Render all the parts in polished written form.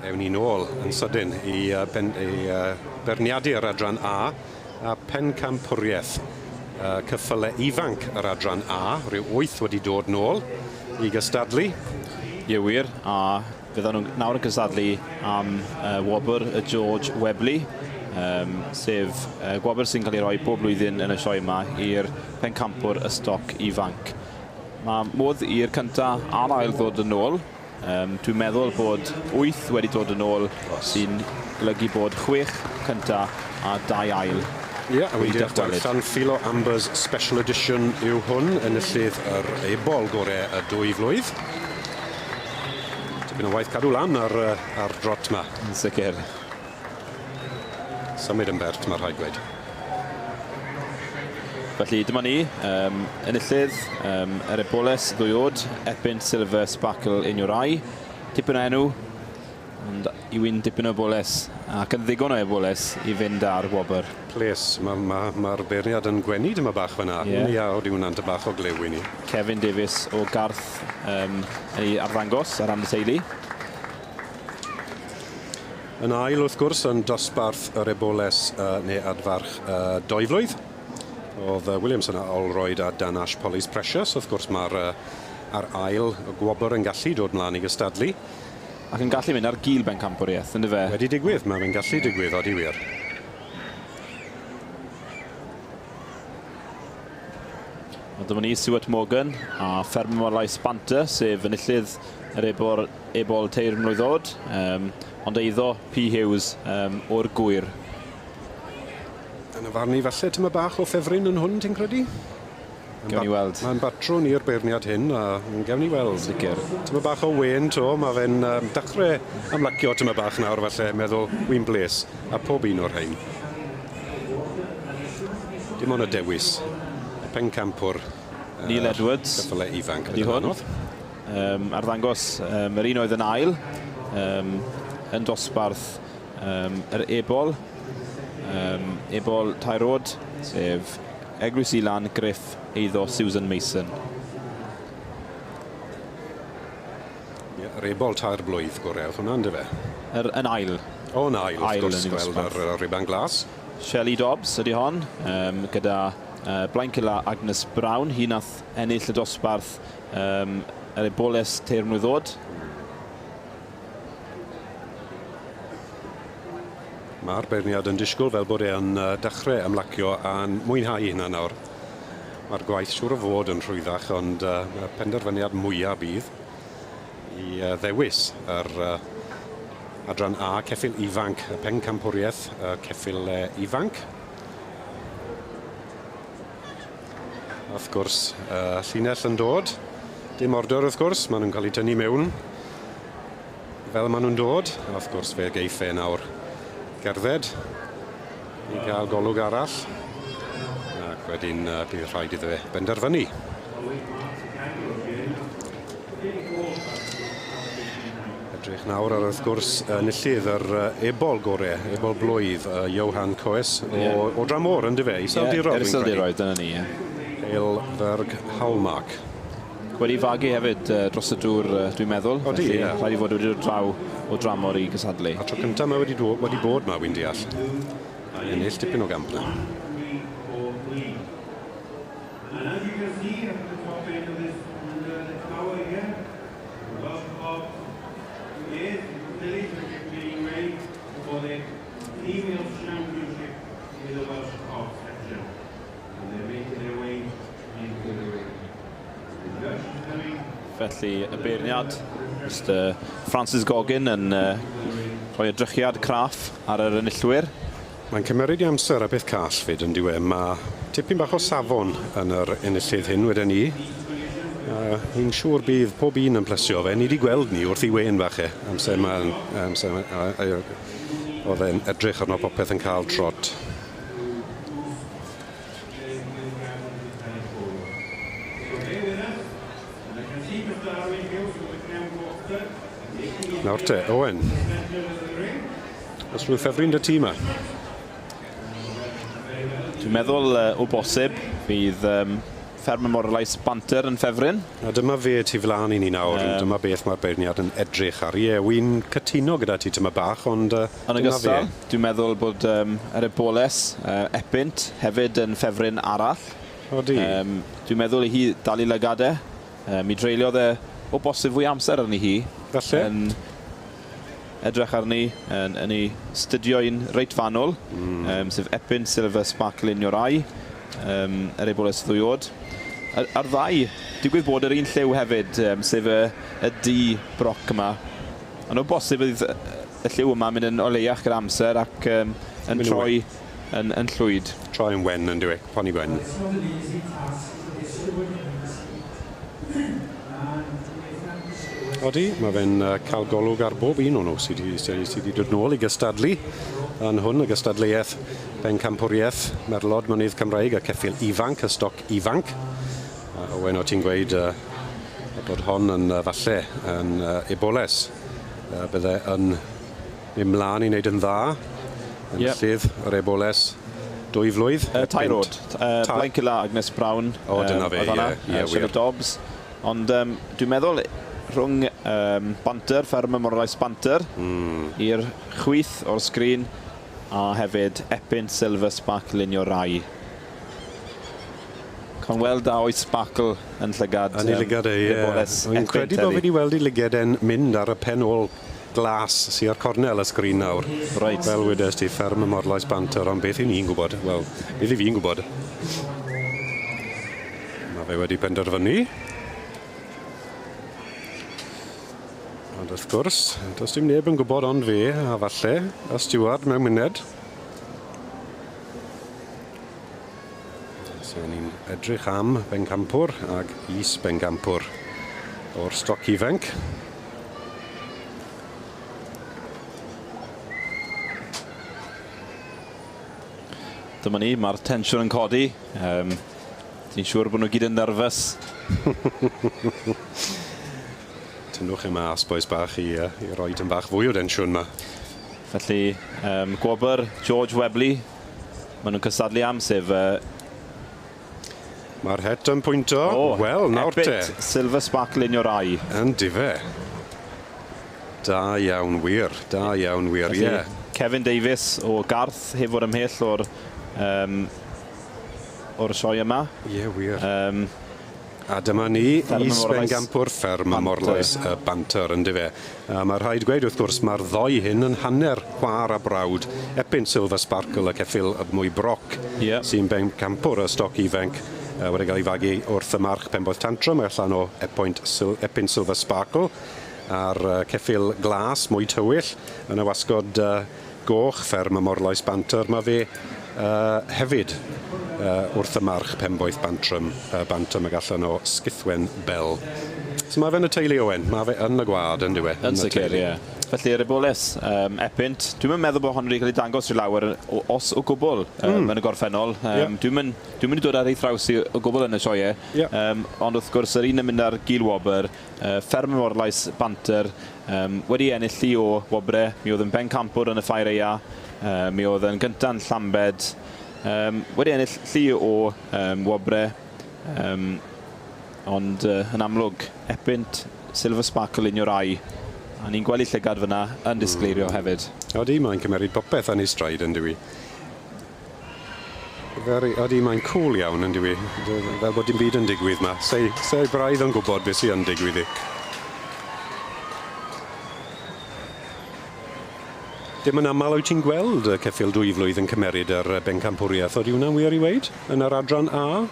Ewn ni nôl yn sydyn i berniadu'r Adran A Pencampwriaeth. Cyffyle ifanc yr Adran A, rhyw 8 wedi dod nôl i gystadlu. Ie wir, a fydden nhw nawr yn gystadlu am wobr y George Webley, sef gwobr sy'n cael ei roi bob blwyddyn yn y sioe yma i'r pencampwr y stoc ifanc. Mae modd i'r cyntaf a'r ail ddod yn ôl. Dwi'n meddwl bod 8 wedi dod yn ôl sy'n golygu bod 6 cyntaf a 2 ail. Ie, a wedi'r darllen Philo Amber's Special Edition yw hwn, enillydd yr ebol gorau y 2 flwydd. Tipyn o waith cadw lan ar drot yma. Yn sicr. Symud yn bert, mae'r rhaid gweud. Felly dyma ni, enillydd yr eboles ddwyod, Epin Silver Sparkle in your eye, tipyn o enw, ond i wyn tipyn o eboles, ac yn ddigon o eboles i fynd ar wobr. Ples, mae'r beirniad yn gwenu dyma bach fyna. Ia, oeddi hwnna'n bach o glew i ni. Kevin Davies o Garth yn ei arddangos ar ran y teulu. Yn ail wrth gwrs yn dosbarth yr eboles neu adfarch 2 flwydd. Oedd Williams yna olroed a Dan Ash Polly's Precious. Wrth gwrs mae'r ail gwobr yn gallu dod mlaen i gystadlu. Ac yn gallu mynd ar gil Pencampwriaeth, ynddo fe? Wedi digwydd, mae'n gallu digwydd, odi wir. Dyma ni Stuart Morgan a Fermolais Banter, sef enillydd yr ebol teir mlwydd oed, ond eiddo P. Hughes o'r Gwyr. Yn y farn i falle tyma bach o ffefryn yn hwn, ti'n credu? Gewn ni weld. Mae'n batrwn i'r beirniad hyn, a gewn ni weld. Sicr. Tyma bach o wen to, mae fe'n dechrau amlacio tyma bach nawr falle, meddwl wyn bles, a pob un o'r rhain. Dim ond y dewis. Pencampwr. Neil Edwards. Cyffyle ifanc. Ydy hwn. Ar ddangos yr un oedd yn ail, yn dosbarth yr ebol. Ebol tairod, sef Eglwys Ilan, Griff, eiddo Susan Mason. Yr ebol tair blwydd gorau, hwnna'n dy fe? Yn ail. O, yn ail, wrth gwrs, gweld yr riban glas. Shelley Dobbs ydy hon, gyda Blaencilla Agnes Brown. Hi nath ennill y dosbarth yr eboles teir mlwydd oed. Mae'r beirniad yn disgwyl fel bod e'n dechrau ymlacio a'n mwynhau hynna nawr. Mae'r gwaith siŵr o fod yn rhwyddach, ond y penderfyniad mwyaf bydd i ddewis yr Adran A, ceffyl ifanc, y Pencampwriaeth, ceffyl ifanc. Wrth gwrs, llinell yn dod. Dim order wrth gwrs, maen nhw'n cael eu tynnu mewn fel maen nhw'n dod. Wrth gwrs, fe geiffau nawr gerdded i gael golwg arall, ac wedyn bydd rhaid iddo fe benderfynu. Edrych nawr ar wrth gwrs enillydd yr ebol gorau, ebol blwydd, Johan Coes o Dramor yn dyfe, Iseldiroedd. Iseldiroedd, dyna ni. Eilferg Hallmark. Wedi fagu hefyd dros y dŵr, dwi'n meddwl. Odi, ie. Rhaid i fod wedi dod draw o Dramor i gysadlu. A tro cyntaf mae wedi bod ma, wy'n deall. A ennill tipyn o gamp na. Felly y beirniad, Mr Francis Goggin yn rhoi edrychiad craff ar yr enillwyr. Mae'n cymeryd i amser a beth call fyd yn diwedd. Mae tipyn bach o safon yn yr enillydd hyn wedyn ni. Hi'n siŵr bydd pob un yn plesio fe. Ni wedi gweld ni wrth i wen bach e. Oedd e'n edrych arno popeth yn cael trot. Nawr te, Owen. Os rwy'n ffefryn dy tîm yma? Dwi'n meddwl o bosib fydd fferm Morlais Banter yn ffefryn. A dyma fe tu flaen i ni nawr, dyma beth mae'r beirniad yn edrych ar. Ie, wy'n cytuno gyda ti tyma bach, ond Yn ogystal, dwi'n meddwl bod yr eboles Epynt hefyd yn ffefryn arall. Odi. Dwi'n meddwl i hi dal i lygadau. Mi dreuliodd o bosib fwy amser arni hi. Falle? Yn edrych arni yn ei studio un reit fanwl, sef Epynt Silver Sparkle in your eye, yr eboles ddwyod. A'r ddau, digwydd bod yr un lliw hefyd, sef y D broc yma. Ond o bosib bydd y lliw yma mynd yn oleiach gyda amser ac yn troi yn llwyd. Troi yn wen yn dwi, poni wen. Odi, mae fe'n cael golwg ar bob un o'n nhw sydd wedi dod nôl i gystadlu. Yn hwn, y gystadleuaeth Pencampwriaeth, Merlod Mynydd Cymraeg a ceffil Ifanc, y stoc Ifanc. Owen o ti'n gweud bod hon yn falle yn eboles. Bydde yn mynd mlaen i wneud yn dda. Yn llydd yr eboles 2 flwydd. Tairod. Blaencula Agnes Brown. O, dyna fe, ie, wir. Dobbs. Ond dwi'n meddwl rhwng Banter, fferm Morlais Banter, i'r chwyth o'r sgrin, a hefyd Epynt Silver Sparkle in your eye. Can weld a oes sparkle yn llygad. Yn ei lygad ie. Wy'n credu bod wedi weld ei lygad e'n mynd ar y pen ôl glas sy'n ar cornel y sgrin nawr. Right. Fel wedes ti, fferm Morlais Banter, ond beth i ni'n gwybod? Wel, beth i fi'n gwybod? Mae fe wedi penderfynu. Ond wrth gwrs, does dim neb yn gwybod ond fe, a falle, a Stewart mewn muned. So ni'n edrych am Pencampwr ag is Pencampwr o'r stoc Ifanc. Dyma ni, mae'r tensiwn yn codi. Ti'n siŵr bod nhw gyd yn nerfus? Tynwch yma asboes bach i roi yn bach fwy o densiwn yma. Felly, gwobr George Webley, maen nhw'n cysadlu am sef... Mae'r het yn pwynto. Wel, nawr te. Epynt Silver Sparkle in your eye. Yn dife. Da iawn wir, ie. Kevin Davies o Garth hefo'r ymhell o'r sioe yma. Ie, wir. A dyma ni, is Pencampwr fferm Morlais Banter yn dife. Mae rhaid gweud wrth gwrs mae'r ddoi hyn yn hanner chwar a brawd. Epynt Silver Sparkle y ceffil mwy broc sy'n Pencampwr y stoc Ifanc wedi cael ei fagu wrth y march Penboeth Tantrum allan o Epynt Silver Sparkle a'r ceffil glas mwy tywyll yn y wasgod goch fferm Morlais Banter. Mae fe hefyd wrth y march Penboeth Bantam ag allan o Sgithwen Bell. So mae fe'n y teulu Owen, mae fe yn y gwad yn diwe. Yn sicr, ie. Felly, yr eboles Epynt, dwi'n meddwl bod hon wedi cael ei dangos i lawer os o gwbl yn y gorffennol. Dwi'n mynd i dod ar ei thraws i o gwbl yn y sioe. Ond wrth gwrs, yr un yn mynd ar gilwobr, fferm Morlais Banter, wedi ennill llu o wobre. Mi oedd yn Pencampwr yn y ffair eia. Mi oedd yn gynta'n Llambed. Wedi ennill llu o wobre. Ond yn amlwg, Epynt Silver Sparkle in your eye. A ni'n gweld llygad fyna yn disgleirio hefyd. Odi, mae'n cymeryd popeth yn ei straid yn diwy. Odi, mae'n cool iawn yn diwy. Fel bod dim byd yn digwydd yma. Se braidd yn gwybod beth sy'n digwydd i. Dim yn aml wyt ti'n gweld y ceffil 2 flwydd yn cymeryd ar Pencampwriaeth. Odi hwnna'n wir i weid yn yr adran A?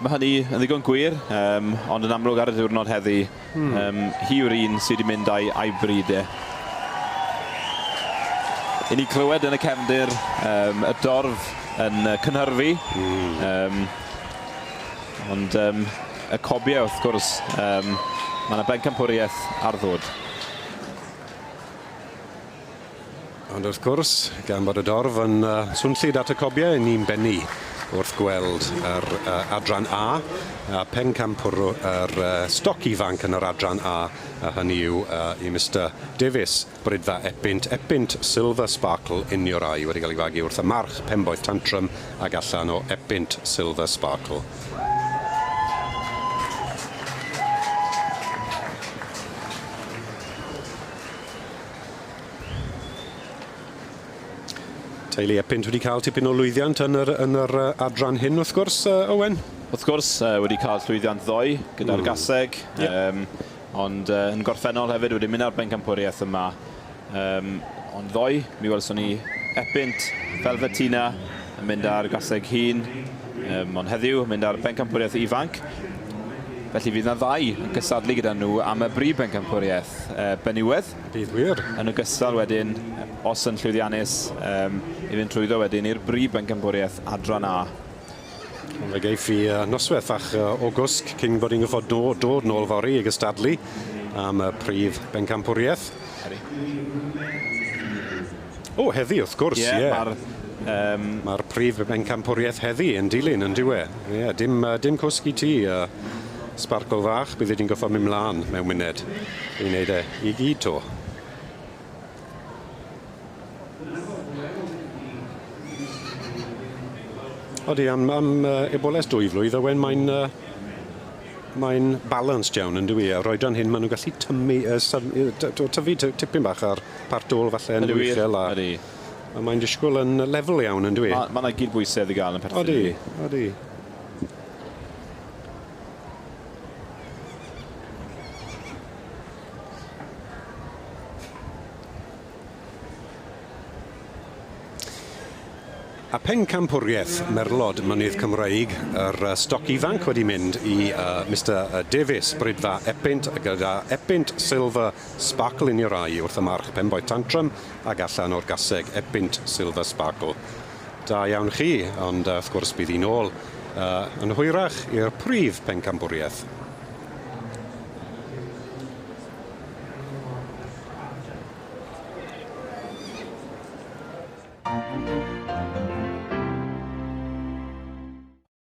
Mae hynny yn ddigon gwir, ond yn amlwg ar y diwrnod heddi, hi yw'r un sydd wedi mynd a'i brydau. I ni clywed yn y cefndir y dorf yn cynhyrfu, ond y cobiau wrth gwrs, mae yna Pencampwriaeth ar ddod. Ond wrth gwrs, gan bod y dorf yn swnllid at y cobiau, ni'n benni wrth gweld yr adran A, Pencampwr yr stoc Ifanc yn yr adran A, a hynny yw i Mr Davies, brydfa Epynt Silver Sparkle in your eye wedi cael ei fagu wrth y march Penboeth Tantrum ac allan o Epynt Silver Sparkle. Teulu Epynt wedi cael tipyn o lwyddiant yn yr adran hyn, wrth gwrs, Owen? Wrth gwrs, wedi cael llwyddiant ddoe gyda'r gaseg, ond yn gorffennol hefyd wedi mynd ar Pencampwriaeth yma. Ond ddoe, mi welson ni Epynt fel Fetina yn mynd ar gaseg hun, ond heddiw mynd ar Pencampwriaeth Ifanc. Felly fydd yna ddau yn gysadlu gyda nhw am y brif Pencampwriaeth Beniwedd. Bydd wir. Yn ogystal wedyn, os yn llwyddiannus, i fynd trwyddo wedyn i'r brif Pencampwriaeth Adran A. Fe geiff i noswaith fach August cyn bod ni'n gyffod dod nôl fori i gystadlu am y prif Pencampwriaeth. O, heddi, wrth gwrs, ie. Mae'r prif Pencampwriaeth heddi yn dilyn yn diwe. Ie, dim cwsg i ti, sbarcol fach, bydd wedi'n goffo mynd mlaen mewn muned i wneud i gyd to. Odi, am eboles 2 flwydd, Owen, mae'n balanced iawn yn dwi. Yr oedran hyn, maen nhw'n gallu tyfu tipyn bach ar part ôl falle yn dwychel. Mae'n disgwyl yn lefel iawn yn dwi. Mae'n gydbwysedd i gael yn perthyn. Odi. A Pencampwriaeth, merlod mynydd Cymreig, yr stoc ifanc wedi mynd i Mr Davies, brydfa Epynt, gyda Epynt Silver Sparkle in your eye wrth y march Penboi Tantrum ac allan o'r gaseg Epynt Silver Sparkle. Da iawn chi, ond wrth gwrs bydd hi'n ôl yn hwyrach i'r prif Pencampwriaeth.